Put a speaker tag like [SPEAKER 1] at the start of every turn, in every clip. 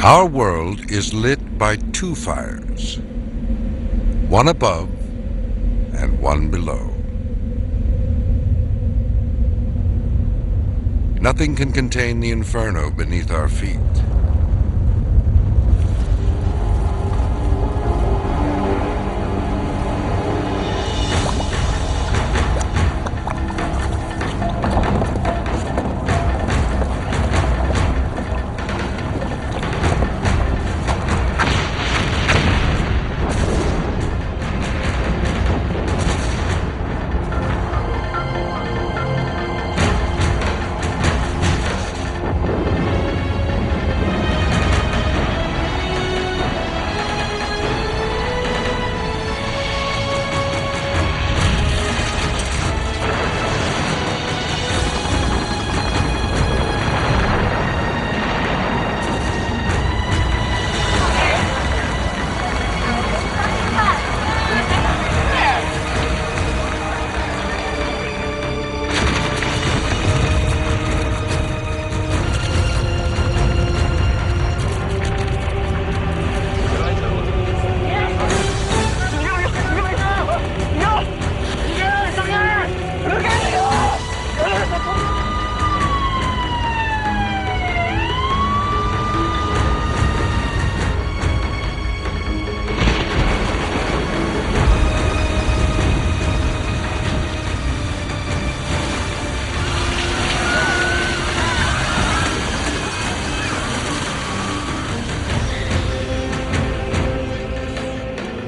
[SPEAKER 1] Our world is lit by two fires, one above and one below. Nothing can contain the inferno beneath our feet.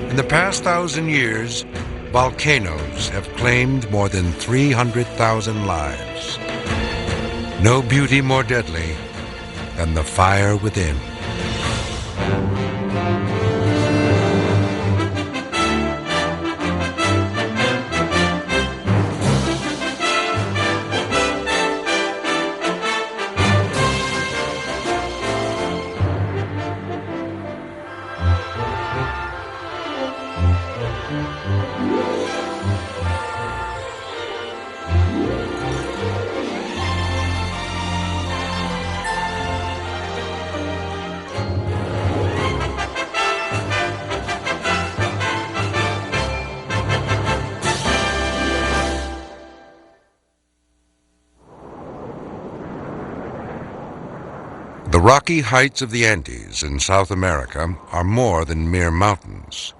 [SPEAKER 1] In the past 1,000 years, volcanoes have claimed more than 300,000 lives. No beauty more deadly than the fire within. The rocky heights of the Andes in South America are more than mere mountains.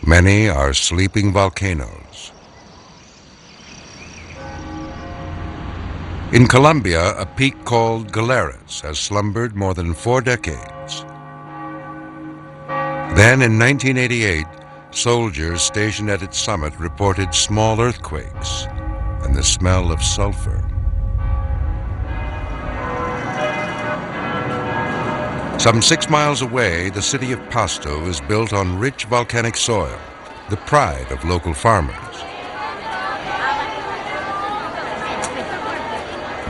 [SPEAKER 1] Many are sleeping volcanoes. In Colombia, a peak called Galeras has slumbered more than 4 decades. Then in 1988, soldiers stationed at its summit reported small earthquakes and the smell of sulfur. Some 6 miles away, the city of Pasto is built on rich volcanic soil, the pride of local farmers.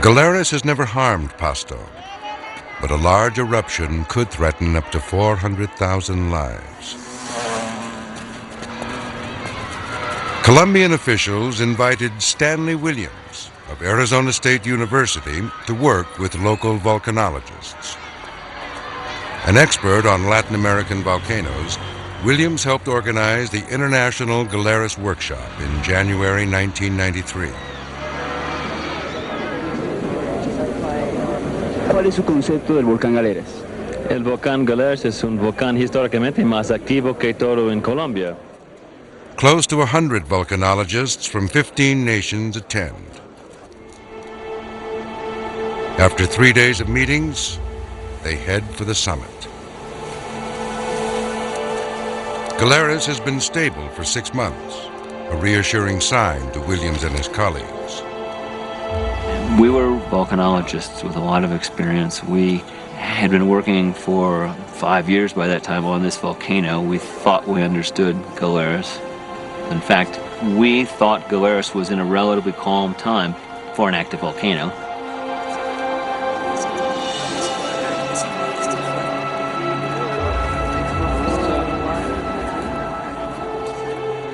[SPEAKER 1] Galeras has never harmed Pasto, but a large eruption could threaten up to 400,000 lives. Colombian officials invited Stanley Williams of Arizona State University to work with local volcanologists. An expert on Latin American volcanoes, Williams helped organize the International Galeras Workshop in January 1993.
[SPEAKER 2] ¿Cuál es su concepto del volcán Galeras?
[SPEAKER 3] El volcán Galeras es un volcán históricamente más activo que todo en Colombia.
[SPEAKER 1] Close to 100 volcanologists from 15 nations attend. After 3 days of meetings, they head for the summit. Galeras has been stable for 6 months, a reassuring sign to Williams and his colleagues.
[SPEAKER 4] We were volcanologists with a lot of experience. We had been working for 5 years by that time on this volcano. We thought we understood Galeras. In fact, we thought Galeras was in a relatively calm time for an active volcano.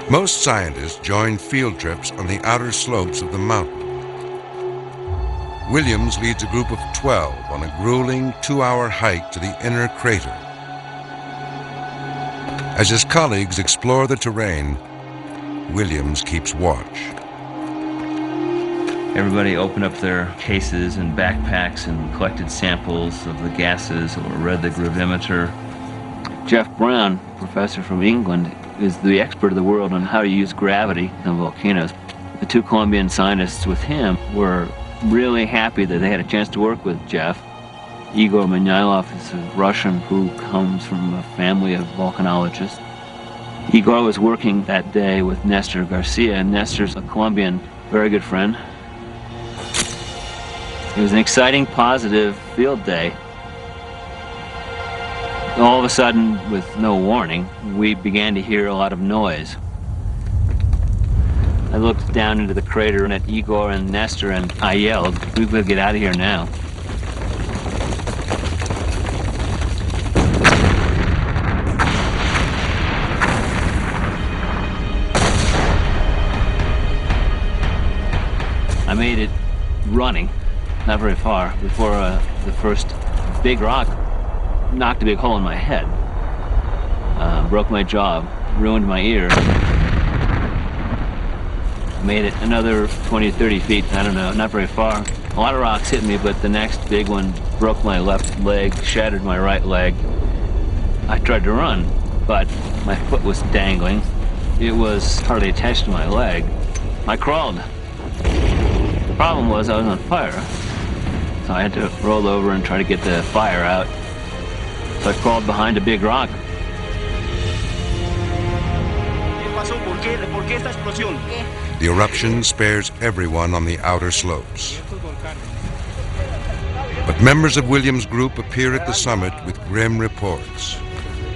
[SPEAKER 1] Most scientists join field trips on the outer slopes of the mountain. Williams leads a group of 12 on a grueling 2-hour hike to the inner crater. As his colleagues explore the terrain, Williams keeps watch.
[SPEAKER 4] Everybody opened up their cases and backpacks and collected samples of the gases or read the gravimeter. Jeff Brown, professor from England, is the expert of the world on how to use gravity on volcanoes. The two Colombian scientists with him were really happy that they had a chance to work with Jeff. Igor Manilov is a Russian who comes from a family of volcanologists. Igor was working that day with Nestor Garcia, and Nestor's a Colombian very good friend. It was an exciting, positive field day. All of a sudden, with no warning, we began to hear a lot of noise. I looked down into the crater and at Igor and Nestor, and I yelled, "We better get out of here now." I made it running, not very far, before the first big rock knocked a big hole in my head, broke my jaw, ruined my ear. Made it another 20 or 30 feet, I don't know, not very far. A lot of rocks hit me, but the next big one broke my left leg, shattered my right leg. I tried to run, but my foot was dangling. It was hardly attached to my leg. I crawled. The problem was I was on fire, so I had to roll over and try to get the fire out. So I crawled behind a big rock.
[SPEAKER 1] The eruption spares everyone on the outer slopes. But members of Williams' group appear at the summit with grim reports.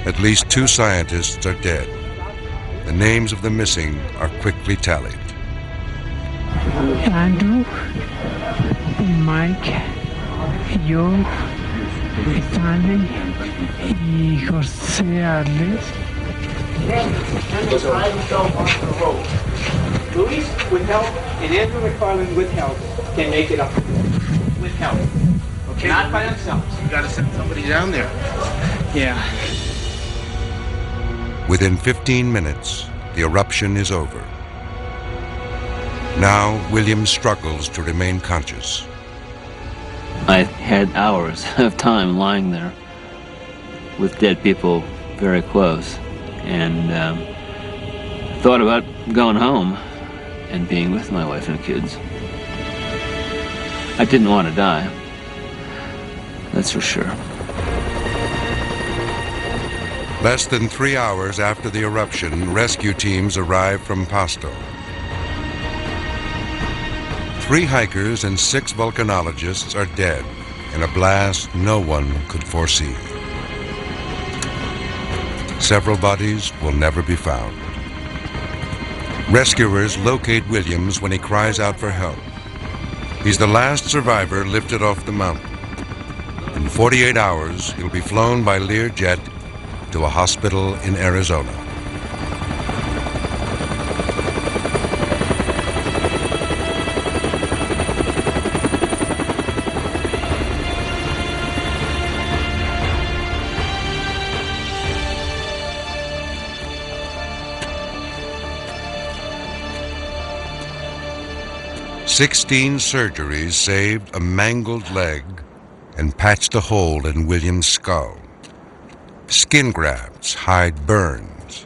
[SPEAKER 1] At least 2 scientists are dead. The names of the missing are quickly tallied.
[SPEAKER 5] Andrew, Mike, yo, Stanley y José Arles.
[SPEAKER 2] Luis, with help, and Andrew McFarland with help, can make it up. With help. Okay? Not by themselves.
[SPEAKER 6] You gotta send somebody down there.
[SPEAKER 2] Yeah.
[SPEAKER 1] Within 15 minutes, the eruption is over. Now, Williams struggles to remain conscious.
[SPEAKER 4] I had hours of time lying there with dead people very close, and thought about going home and being with my wife and kids. I didn't want to die, that's for sure.
[SPEAKER 1] Less than 3 hours after the eruption, rescue teams arrive from Pasto. 3 hikers and 6 volcanologists are dead in a blast no one could foresee. Several bodies will never be found. Rescuers locate Williams when he cries out for help. He's the last survivor lifted off the mountain. In 48 hours, he'll be flown by Learjet to a hospital in Arizona. "16 surgeries saved a mangled leg and patched a hole in Williams' skull. Skin grafts hide burns.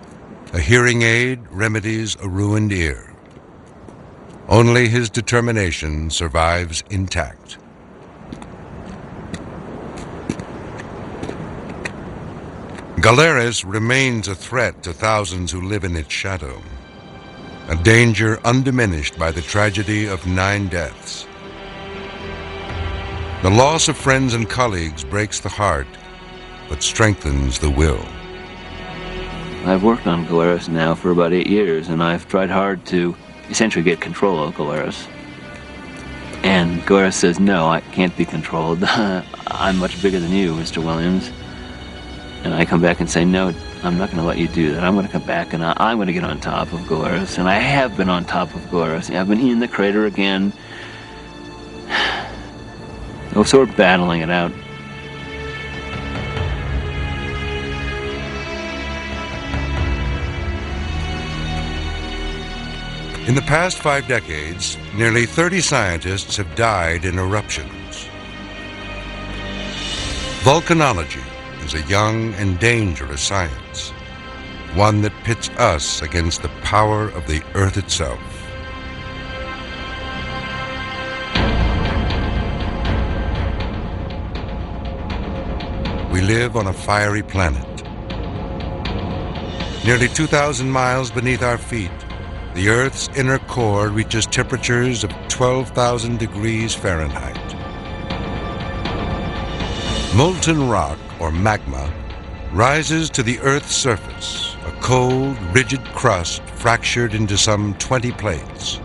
[SPEAKER 1] A hearing aid remedies a ruined ear. Only his determination survives intact. Galeras remains a threat to thousands who live in its shadow, a danger undiminished by the tragedy of 9 deaths. The loss of friends and colleagues breaks the heart, but strengthens the will.
[SPEAKER 4] I've worked on Galeras now for about 8 years, and I've tried hard to essentially get control of Galeras. And Galeras says, no, I can't be controlled. I'm much bigger than you, Mr. Williams. And I come back and say, no, I'm not going to let you do that. I'm going to come back and I'm going to get on top of Galeras. And I have been on top of Galeras. I've been in the crater again. So we're battling it out.
[SPEAKER 1] In the past 5 decades, nearly 30 scientists have died in eruptions. Volcanology is a young and dangerous science, one that pits us against the power of the Earth itself. We live on a fiery planet. Nearly 2,000 miles beneath our feet, the Earth's inner core reaches temperatures of 12,000 degrees Fahrenheit. Molten rock, or magma, rises to the Earth's surface, a cold, rigid crust fractured into some 20 plates.